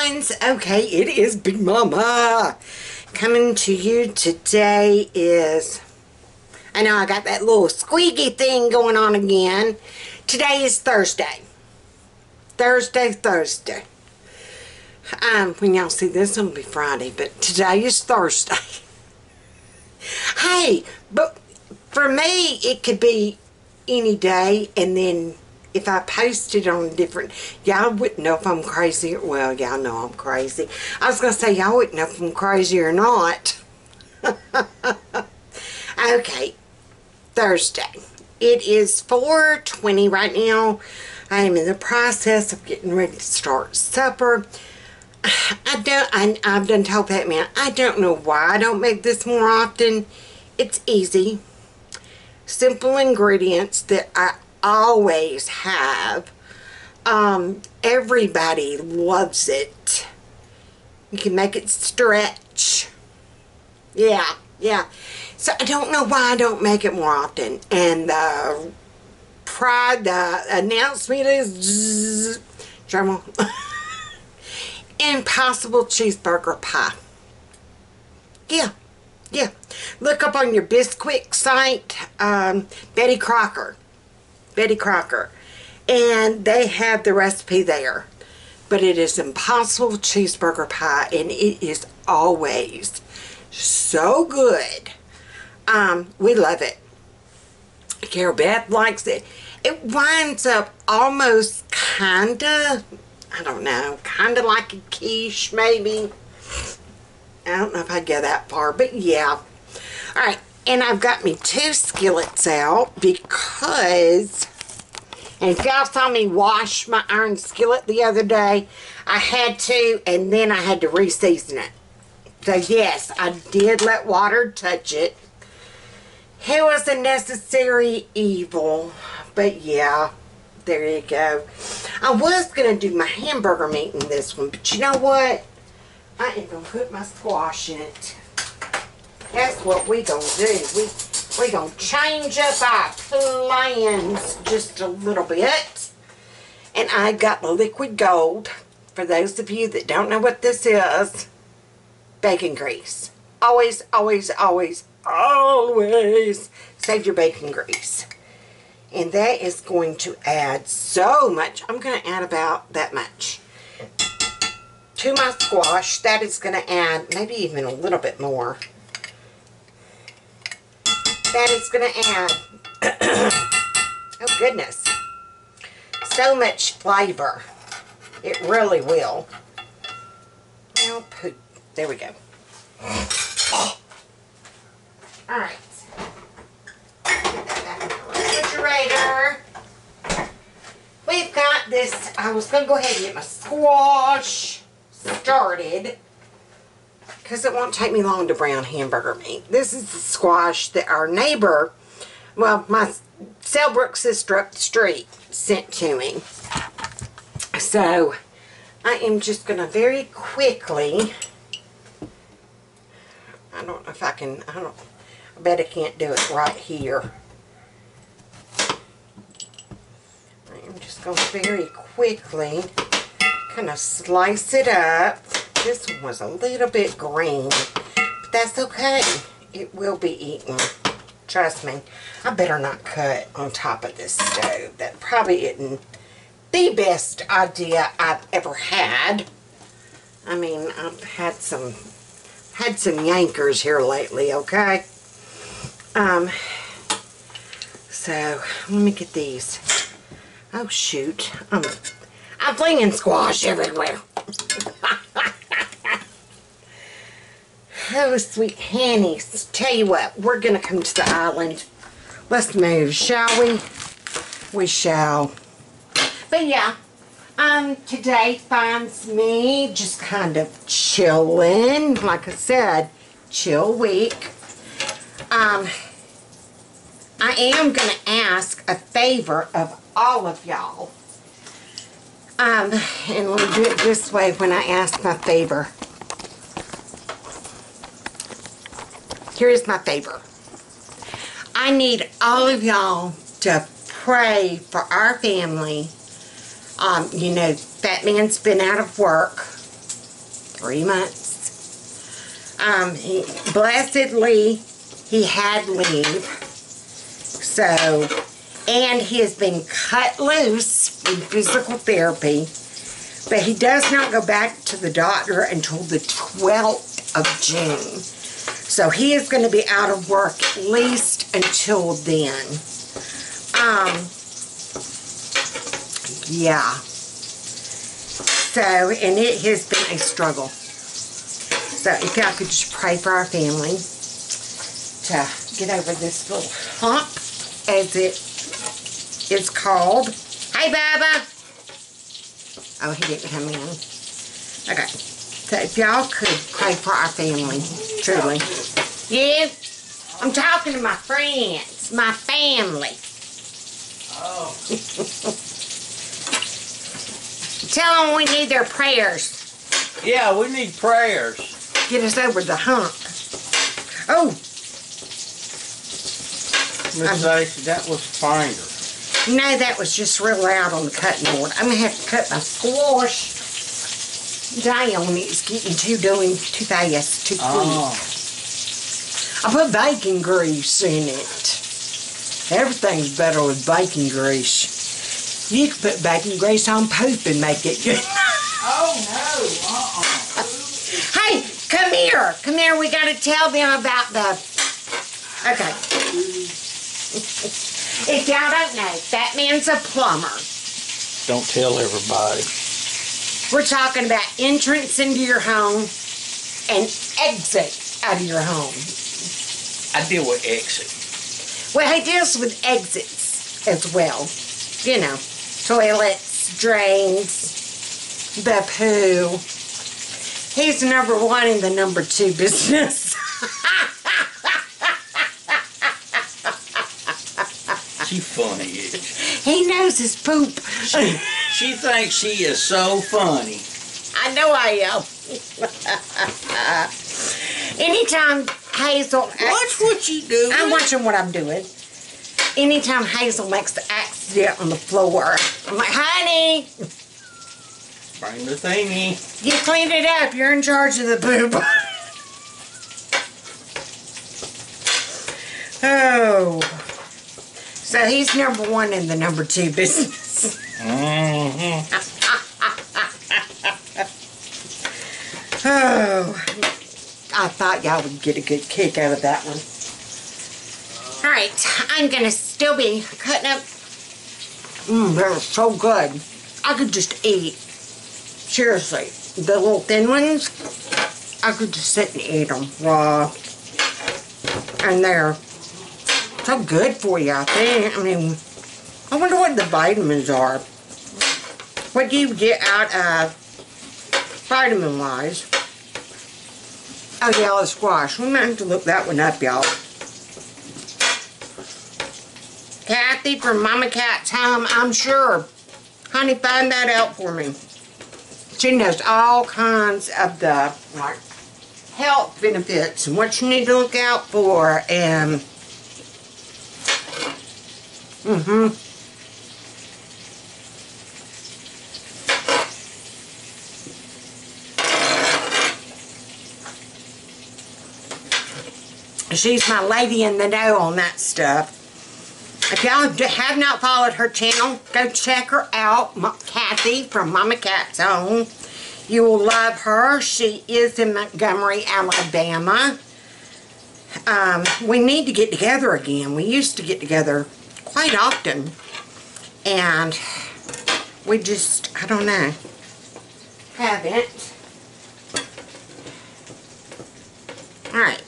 ones. Okay, it is Big Mama. Coming to you today is, I know I got that little squeaky thing going on again. Today is Thursday. Thursday. When y'all see this, it'll be Friday, but today is Thursday. Hey, but for me, it could be any day, and then if I posted on different, y'all wouldn't know if I'm crazy. Well, y'all know I'm crazy. I was going to say, y'all wouldn't know if I'm crazy or not. Okay, Thursday. It is 4:20 right now. I am in the process of getting ready to start supper. I've done told Fatman, I don't know why I don't make this more often. It's easy. Simple ingredients that I always have. Everybody loves it. You can make it stretch. Yeah. So I don't know why I don't make it more often. And the announcement is drumroll. Impossible cheeseburger pie. Yeah. Look up on your Bisquick site, Betty Crocker, and they have the recipe there. But it is impossible cheeseburger pie, and it is always so good. We love it. Carol Beth likes it. It winds up almost kinda, I don't know, kinda like a quiche maybe. I don't know if I'd go that far, but yeah. Alright, and I've got me 2 skillets out because, and if y'all saw me wash my iron skillet the other day, I had to, and then I had to re-season it. So yes, I did let water touch it. It was a necessary evil, but yeah, there you go. I was going to do my hamburger meat in this one, but you know what? I am going to put my squash in it. That's what we going to do. We going to change up our plans just a little bit. And I got the liquid gold. For those of you that don't know what this is, bacon grease. Always save your bacon grease. And that is going to add so much. I'm going to add about that much to my squash. That is going to add maybe even a little bit more. That is going to add, oh goodness, so much flavor. It really will. Now, there we go. Alright. Get that back in the refrigerator. We've got this. I was going to go ahead and get my squash started because it won't take me long to brown hamburger meat. This is the squash that our neighbor, well, my Selbrook sister up the street sent to me. So I am just going to very quickly, I don't know if I can, I bet I can't do it right here. I'm just going to very quickly kind of slice it up. This one was a little bit green, but that's okay. It will be eaten. Trust me. I better not cut on top of this stove. That probably isn't the best idea I've ever had. I mean, I've had some yankers here lately, okay? So let me get these. Oh shoot. I'm flinging squash everywhere. Oh, sweet Hannies. Tell you what, we're going to come to the island. Let's move, shall we? We shall. But yeah, today finds me just kind of chilling. Like I said, chill week. I am going to ask a favor of all of y'all. And let me do it this way when I ask my favor. Here's my favor. I need all of y'all to pray for our family. You know, Fatman's been out of work 3 months. Blessedly, he had leave. So, and he has been cut loose with physical therapy. But he does not go back to the doctor until the 12th of June. So he is going to be out of work at least until then. Yeah. So, and it has been a struggle. So if y'all could just pray for our family to get over this little hump, as it is called. Hey, Baba! Oh, he didn't come in. Okay. So if y'all could pray for our family, truly. Yeah? I'm talking to my friends, my family. Oh. Tell them we need their prayers. Yeah, we need prayers. Get us over the hump. Oh. Miss Stacy, that was finder. No, that was just real loud on the cutting board. I'm going to have to cut my squash down. It's getting too fast, too quick. Oh. I put bacon grease in it. Everything's better with bacon grease. You can put bacon grease on poop and make it good. Oh, no. Hey, come here. Come here. We got to tell them about the... Okay. If y'all don't know, FATMAN's a plumber. Don't tell everybody. We're talking about entrance into your home and exit out of your home. I deal with exit. Well, he deals with exits as well. You know, toilets, drains, the poo. He's #1 in the #2 business. She's funny, isn't she? He knows his poop. She thinks she is so funny. I know I am. Anytime Hazel... Watch what you do. I'm watching what I'm doing. Anytime Hazel makes the accident on the floor, I'm like, honey, Bring the thingy. you cleaned it up. You're in charge of the poop. Oh. So he's #1 in the #2 business. Mm-hmm. Oh. I thought y'all would get a good kick out of that one. Alright, I'm going to still be cutting up. They're so good. I could just eat. Seriously. The little thin ones, I could just sit and eat them raw. And they're so good for you, I think. I mean, I wonder what the vitamins are. What do you get out of vitamin-wise? Oh, yellow squash. We might have to look that one up, y'all. Kathy from Mama Cat's Home, I'm sure. Honey, find that out for me. She knows all kinds of the, like, health benefits and what you need to look out for, and she's my lady in the know on that stuff. If y'all have not followed her channel, go check her out. Kathy from Mama Cat's Home. You will love her. She is in Montgomery, Alabama. We need to get together again. We used to get together quite often. And we just, I don't know, haven't. Alright.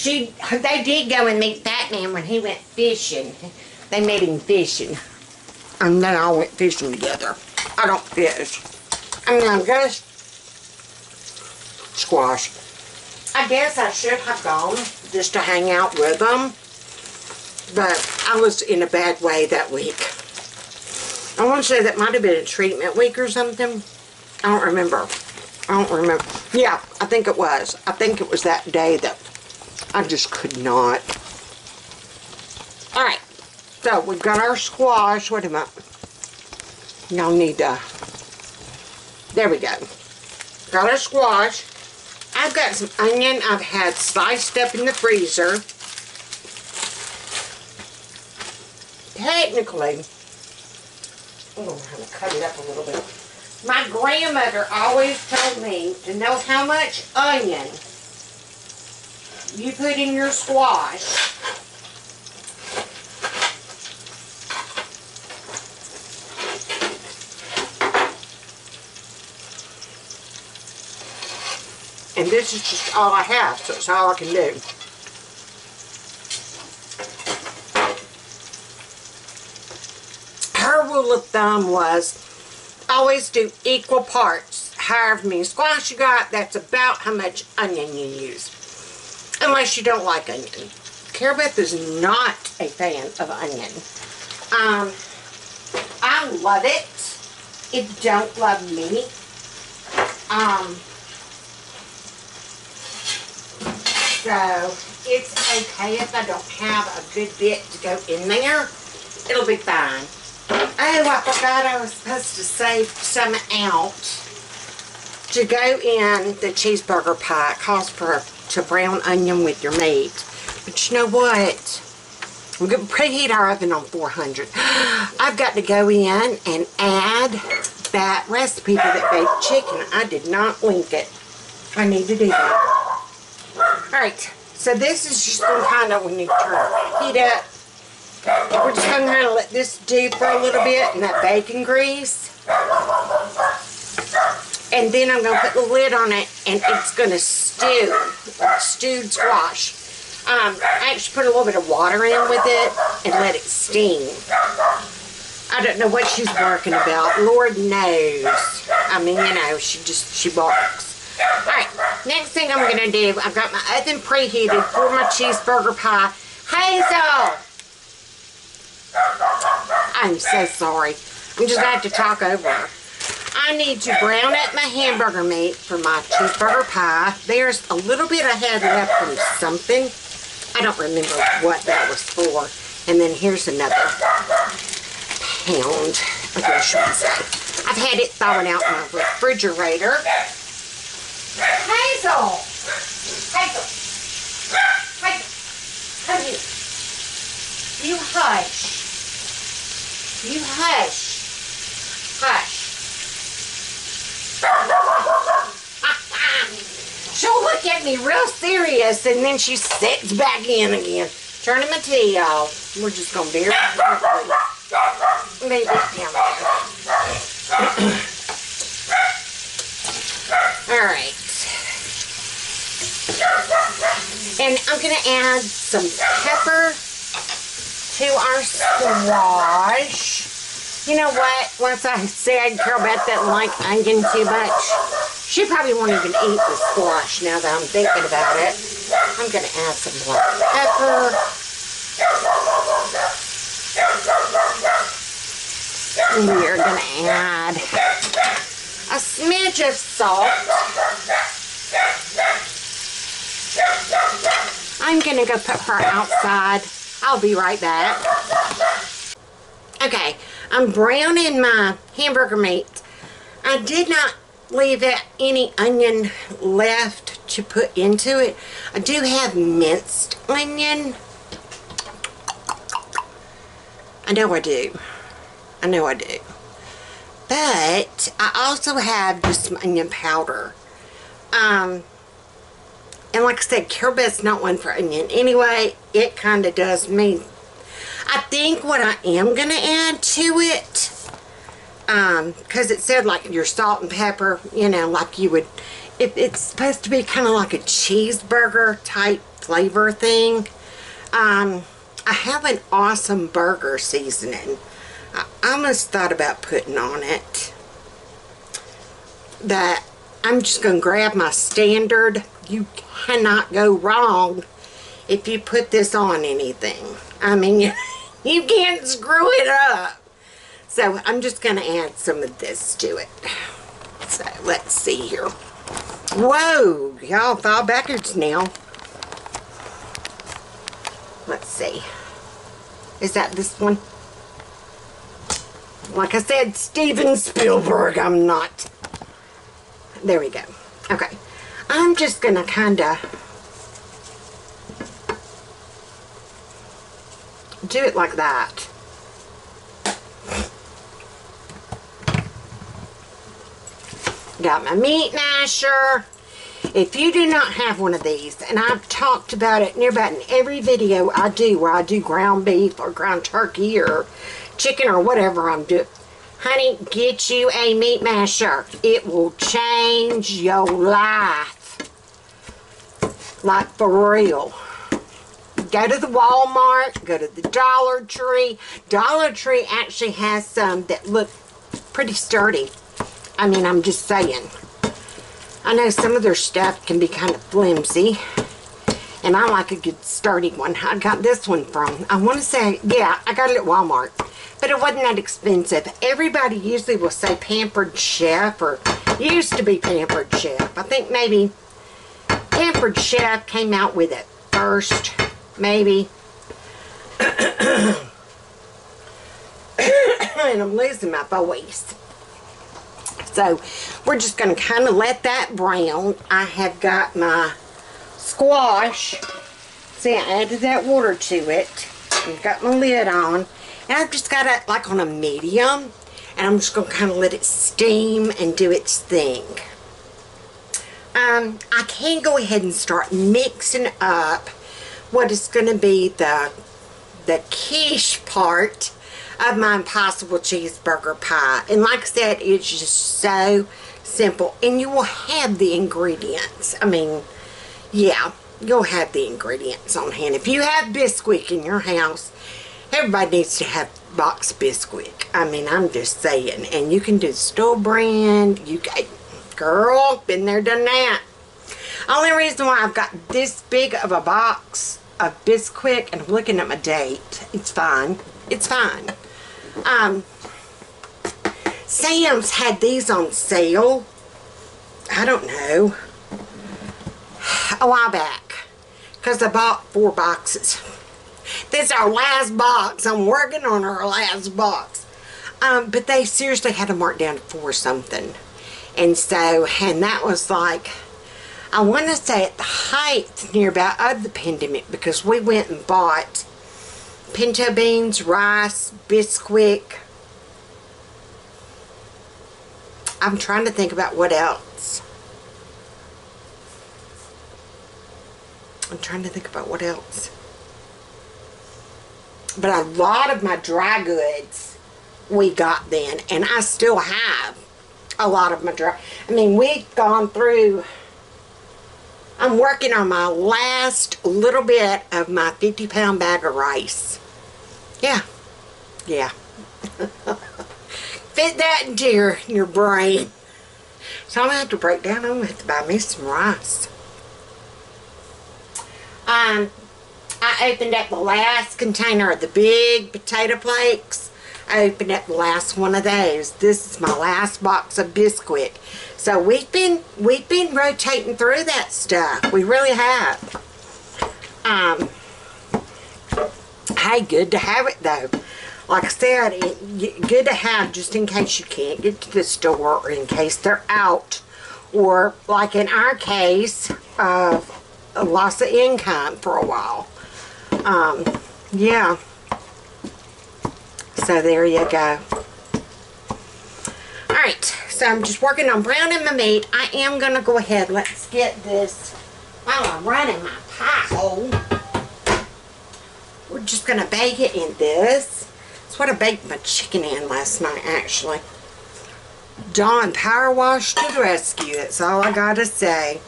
They did go and meet FATMAN when he went fishing. They met him fishing. And they all went fishing together. I don't fish. I mean, I'm gonna squash. I guess I should have gone just to hang out with them. But I was in a bad way that week. I want to say that might have been a treatment week or something. I don't remember. Yeah, I think it was. I think it was that day that I just could not. Alright, so we've got our squash. Wait a minute. Y'all need to. There we go. got our squash. I've got some onion I've had sliced up in the freezer. Technically, I'm going to cut it up a little bit. My grandmother always told me to know how much onion you put in your squash. And this is just all I have, so it's all I can do. Her rule of thumb was always do equal parts. However many squash you got, that's about how much onion you use. Unless you don't like onion. Carol Beth is not a fan of onion. I love it. It don't love me. So it's okay if I don't have a good bit to go in there. It'll be fine. Oh, I forgot I was supposed to save some out to go in the cheeseburger pie. It calls for to brown onion with your meat. But you know what? We're going to preheat our oven on 400. I've got to go in and add that recipe for that baked chicken. I did not link it. I need to do that. Alright, so this is just going to kind of, we need to turn heat up. We're just going to kind of let this do for a little bit in that bacon grease. And then I'm going to put the lid on it and it's going to stew, like stewed squash. I actually put a little bit of water in with it and let it steam. I don't know what she's working about. Lord knows. I mean, you know, she barks. Alright, next thing I'm going to do, I've got my oven preheated for my cheeseburger pie. Hazel! I'm so sorry. I'm just going to have to talk over her. I need to brown up my hamburger meat for my cheeseburger pie. There's a little bit I had left from something. I don't remember what that was for. And then here's another pound, I guess you would say. I've had it thawing out in my refrigerator. Hazel! Hazel! Hazel! Come here. You hush. You hush. Hush. She'll look at me real serious and then she sits back in again. Turning my tea off. We're just going to very quickly leave it down there. Alright. And I'm going to add some pepper to our squash. You know what? Once I said Carol Beth doesn't like onion too much, she probably won't even eat the squash now that I'm thinking about it. I'm going to add some black pepper. And we're going to add a smidge of salt. I'm going to go put her outside. I'll be right back. Okay, I'm browning my hamburger meat. I did not leave any onion left to put into it. I do have minced onion. I know I do. I know I do. But I also have just some onion powder. And like I said, Carol Beth's not one for onion. Anyway, it kind of does me. I think what I am going to add to it, because it said like your salt and pepper, you know, like you would, it's supposed to be kind of like a cheeseburger type flavor thing. I have an awesome burger seasoning. I almost thought about putting on it. That I'm just going to grab my standard. You cannot go wrong if you put this on anything. I mean, you can't screw it up. So I'm just going to add some of this to it. So let's see here. Whoa, y'all fall backwards now. Let's see. Is that this one? Like I said, Steven Spielberg, I'm not. There we go. Okay, I'm just gonna kind of do it like that. Got my meat masher. If you do not have one of these, and I've talked about it near about in every video I do where I do ground beef or ground turkey or chicken or whatever I'm doing, honey, get you a meat masher. It will change your life. Like for real. Go to the Walmart, go to the Dollar Tree. Dollar Tree actually has some that look pretty sturdy. I mean, I'm just saying. I know some of their stuff can be kind of flimsy, and I like a good sturdy one. I got this one from, I want to say, yeah, I got it at Walmart, but it wasn't that expensive. Everybody usually will say Pampered Chef, or used to be Pampered Chef. I think maybe Pampered Chef came out with it first, maybe. And I'm losing my voice. So we're just going to kind of let that brown. I have got my squash. See, I added that water to it. I've got my lid on. And I've just got it like on a medium. And I'm just going to kind of let it steam and do its thing. I can go ahead and start mixing up what is going to be the quiche part of my Impossible Cheeseburger Pie. And like I said, it's just so simple. And you will have the ingredients. I mean, yeah, you'll have the ingredients on hand. If you have Bisquick in your house, everybody needs to have box Bisquick. I mean, I'm just saying. And you can do store brand. You can, girl, been there, done that. Only reason why I've got this big of a box of Bisquick, and I'm looking at my date. It's fine. It's fine. Sam's had these on sale, I don't know, a while back, because I bought 4 boxes. This is our last box. I'm working on our last box. But they seriously had them marked down to 4 something. And so, and that was like, I want to say at the height near about of the pandemic, because we went and bought pinto beans, rice, Bisquick. I'm trying to think about what else. I'm trying to think about what else. But a lot of my dry goods we got then, and I still have a lot of my dry. I mean, we've gone through. I'm working on my last little bit of my 50-pound bag of rice. Yeah. Yeah. Fit that into your brain. So I'm going to have to break down. I'm going to have to buy me some rice. I opened up the last container of the big potato flakes. I opened up the last one of those. This is my last box of Bisquick. So we've been rotating through that stuff. We really have. Hey, good to have it though. Like I said, good to have just in case you can't get to the store, or in case they're out, or like in our case, a loss of income for a while. Yeah. So there you go. Alright, so I'm just working on browning my meat. I am going to go ahead, let's get this, while I'm running my pie hole, we're just going to bake it in this. That's what I baked my chicken in last night, actually. Dawn Power Wash to the rescue, that's all I got to say.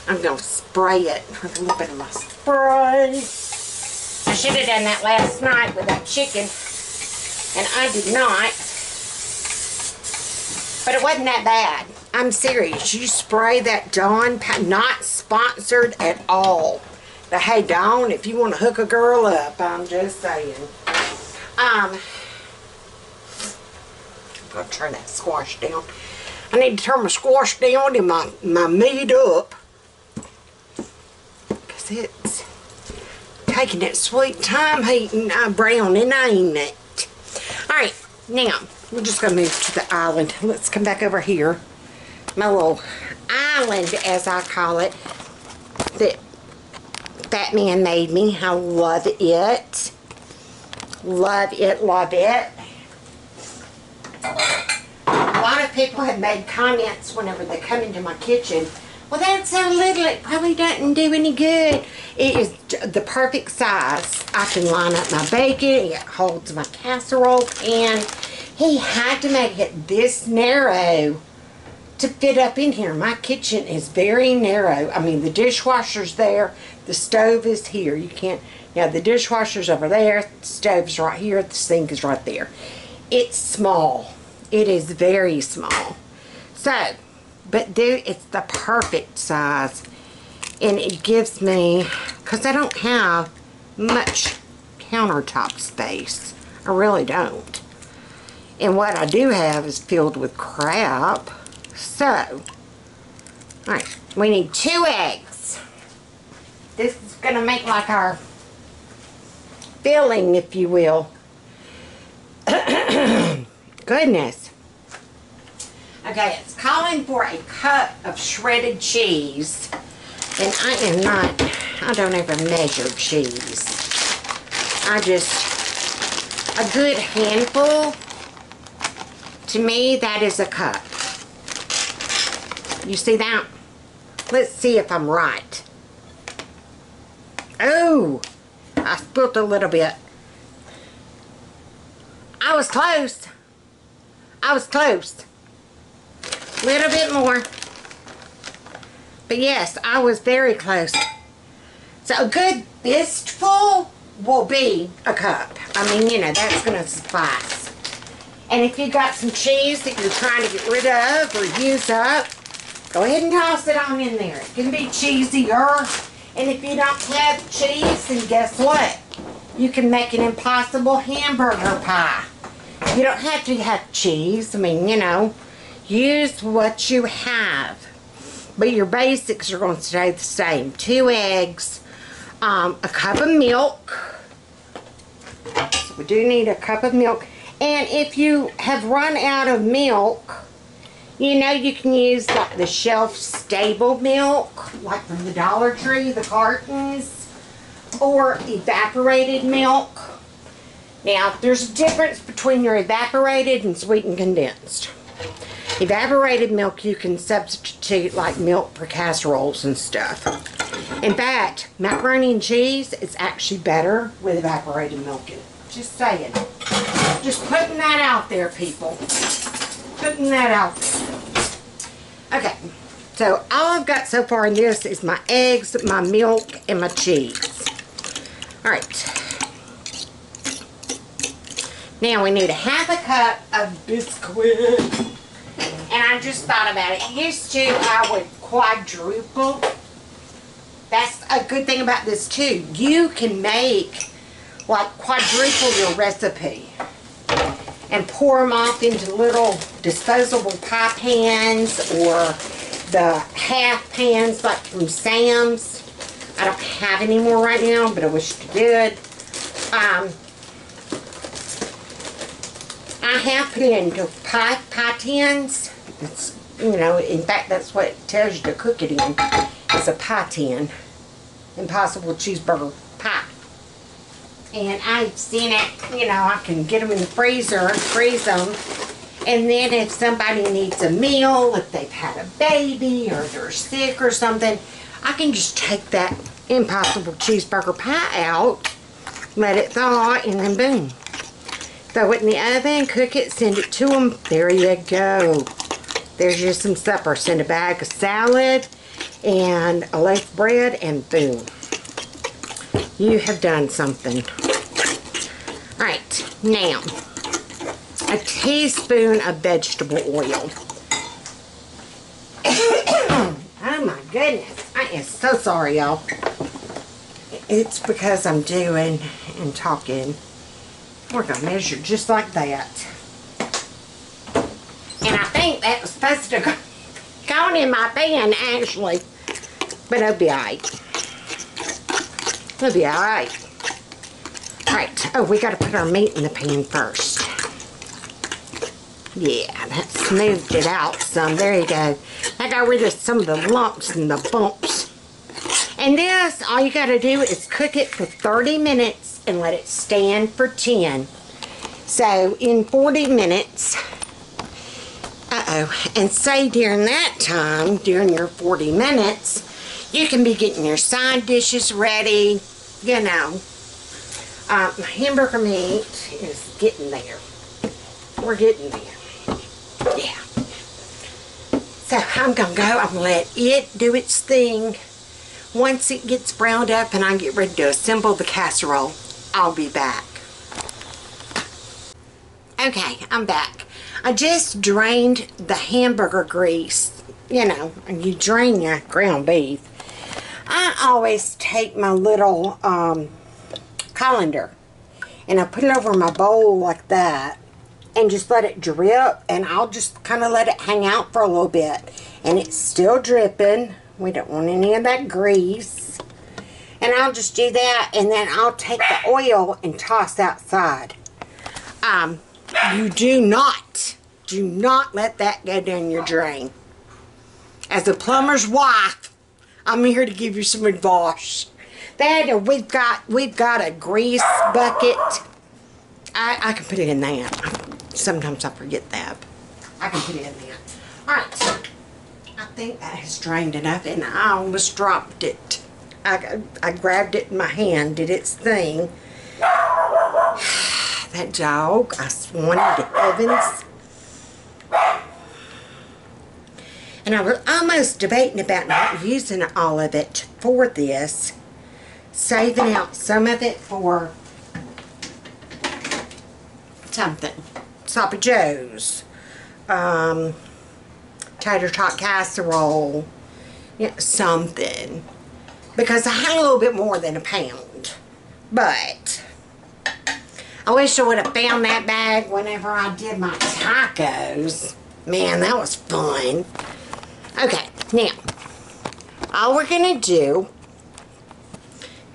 I'm going to spray it with a little bit of my spray. I should have done that last night with that chicken, and I did not. But it wasn't that bad. I'm serious. You spray that Dawn, not sponsored at all. But hey, Dawn, if you want to hook a girl up, I'm just saying. I'm going to turn that squash down. I need to turn my squash down and my meat up. Because it's taking that sweet time heating, browning, ain't it? Alright, now, we're just going to move to the island. Let's come back over here. My little island, as I call it, that FATMAN made me. I love it. Love it, love it. A lot of people have made comments whenever they come into my kitchen. Well, that's so little, it probably doesn't do any good. It is the perfect size. I can line up my bacon. It holds my casserole pan. He had to make it this narrow to fit up in here. My kitchen is very narrow. I mean, the dishwasher's there. The stove is here. You can't, the dishwasher's over there. The stove's right here. The sink is right there. It's small. It is very small. So, but there, it's the perfect size. And it gives me, because I don't have much countertop space. I really don't. And what I do have is filled with crap. So, alright, we need 2 eggs. This is going to make like our filling, if you will. Goodness. Okay, it's calling for a cup of shredded cheese. And I don't ever measure cheese. A good handful, to me, that is a cup. You see that? Let's see if I'm right. Oh, I spilled a little bit. I was close. A little bit more. But yes, I was very close. So a good fistful will be a cup. I mean, that's going to suffice. And if you got some cheese that you're trying to get rid of or use up, go ahead and toss it on in there. It can be cheesier. And if you don't have cheese, then guess what? You can make an impossible hamburger pie. You don't have to have cheese. I mean, use what you have. But your basics are going to stay the same. 2 eggs, a cup of milk. So we do need a cup of milk. And if you have run out of milk, you can use like the shelf-stable milk, like from the Dollar Tree, the cartons, or evaporated milk. Now, there's a difference between your evaporated and sweetened condensed. Evaporated milk you can substitute like milk for casseroles and stuff. In fact, macaroni and cheese is actually better with evaporated milk in it. Just saying. Just putting that out there, people. Putting that out there. Okay, so all I've got so far in this is my eggs, my milk, and my cheese. Alright. Now we need a half a cup of biscuit. And I just thought about it. Used to, I would quadruple. That's a good thing about this too. You can make, like, quadruple your recipe. And pour them off into little disposable pie pans or the half pans like from Sam's. I don't have any more right now, but I wish I did. I have put it into pie tins. It's, in fact, that's what it tells you to cook it in. It's a pie tin. Impossible Cheeseburger Pie. And I've seen it, I can get them in the freezer and freeze them. And then if somebody needs a meal, if they've had a baby or they're sick or something, I can just take that Impossible Cheeseburger Pie out, let it thaw, and then boom. Throw it in the oven, cook it, send it to them. There you go. There's just some supper. Send a bag of salad and a loaf of bread, and boom. You have done something. Alright, now, a teaspoon of vegetable oil. Oh my goodness. I am so sorry, y'all. It's because I'm doing and talking. We're going to measure just like that. And I think that was supposed to go in my pan, actually. But it'll be alright. It'll be alright. Alright. Oh, we got to put our meat in the pan first. Yeah, that smoothed it out some. There you go. I got rid of some of the lumps and the bumps. And this, all you got to do is cook it for 30 minutes and let it stand for 10. So in 40 minutes, and say during that time, during your 40 minutes, you can be getting your side dishes ready, you know. Hamburger meat is getting there. We're getting there. Yeah. So I'm going to go. I'm going to let it do its thing. Once it gets browned up and I get ready to assemble the casserole, I'll be back. Okay, I'm back. I just drained the hamburger grease. You know, you drain your ground beef. I always take my little colander and I put it over my bowl like that and just let it drip, and I'll just kind of let it hang out for a little bit, and it's still dripping. We don't want any of that grease, and I'll just do that, and then I'll take the oil and toss outside. You do not let that go down your drain. As a plumber's wife, I'm here to give you some advice. We've got a grease bucket. I can put it in that. Sometimes I forget that. I can put it in there. Alright, so I think that has drained enough, and I almost dropped it. I grabbed it in my hand, did its thing. That dog, I swanny to heavens. And I was almost debating about not using all of it for this. Saving out some of it for something. Sloppy Joe's. Tater tot casserole. Yeah, something. Because I had a little bit more than a pound. But I wish I would have found that bag whenever I did my tacos. Man, that was fun. Okay, now, all we're going to do,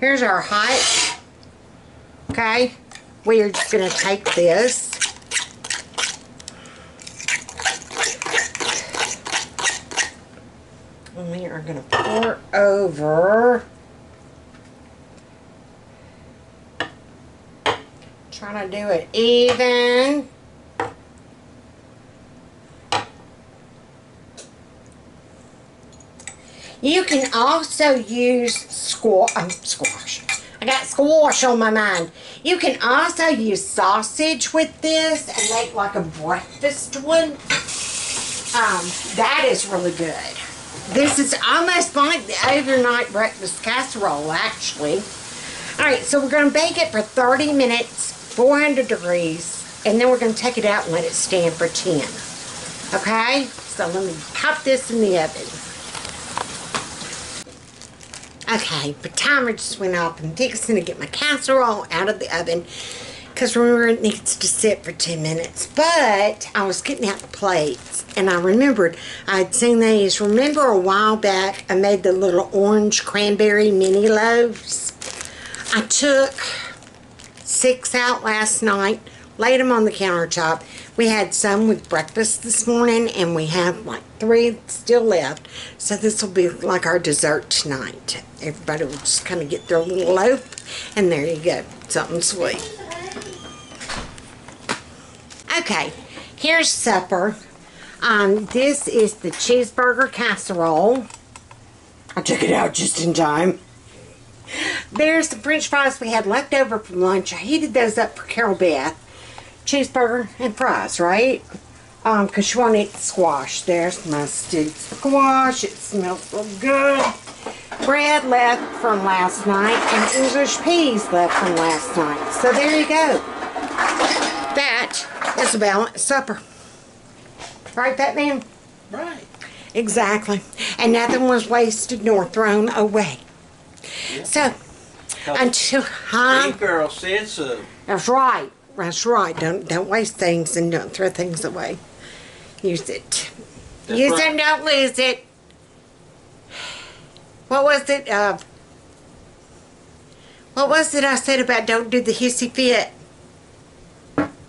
here's our hot, okay? We are just going to take this. And we are going to pour over. Trying to do it even. You can also use squash. I got squash on my mind. You can also use sausage with this and make like a breakfast one. That is really good. This is almost like the overnight breakfast casserole, actually. Alright, so we're going to bake it for 30 minutes, 400 degrees, and then we're going to take it out and let it stand for 10. Okay? So let me pop this in the oven. Okay, the timer just went off. I'm fixing to get my casserole out of the oven because remember it needs to sit for 10 minutes. But I was getting out the plates and I remembered I had seen these. Remember a while back I made the little orange cranberry mini loaves? I took 6 out last night, laid them on the countertop. We had some with breakfast this morning, and we have like 3 still left. So this will be like our dessert tonight. Everybody will just kind of get their little loaf, and there you go, something sweet. Okay, here's supper. This is the cheeseburger casserole. I took it out just in time. There's the french fries we had left over from lunch. I heated those up for Carol Beth. Cheeseburger and fries, right? Because she won't eat the squash. There's my stewed squash. It smells so good. Bread left from last night and English peas left from last night. So there you go. That is a balanced supper. Right, FATMAN? Right. Exactly. And nothing was wasted nor thrown away. Yeah. So, until, Big girl said so. That's right. That's right. Don't waste things and don't throw things away. Use it. Use it and don't lose it. What was it? What was it I said about don't do the hissy fit?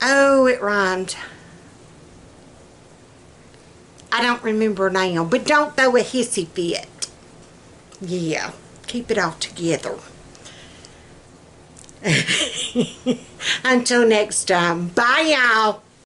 Oh, it rhymed. I don't remember now, but don't throw a hissy fit. Yeah, keep it all together. Until next time, bye y'all.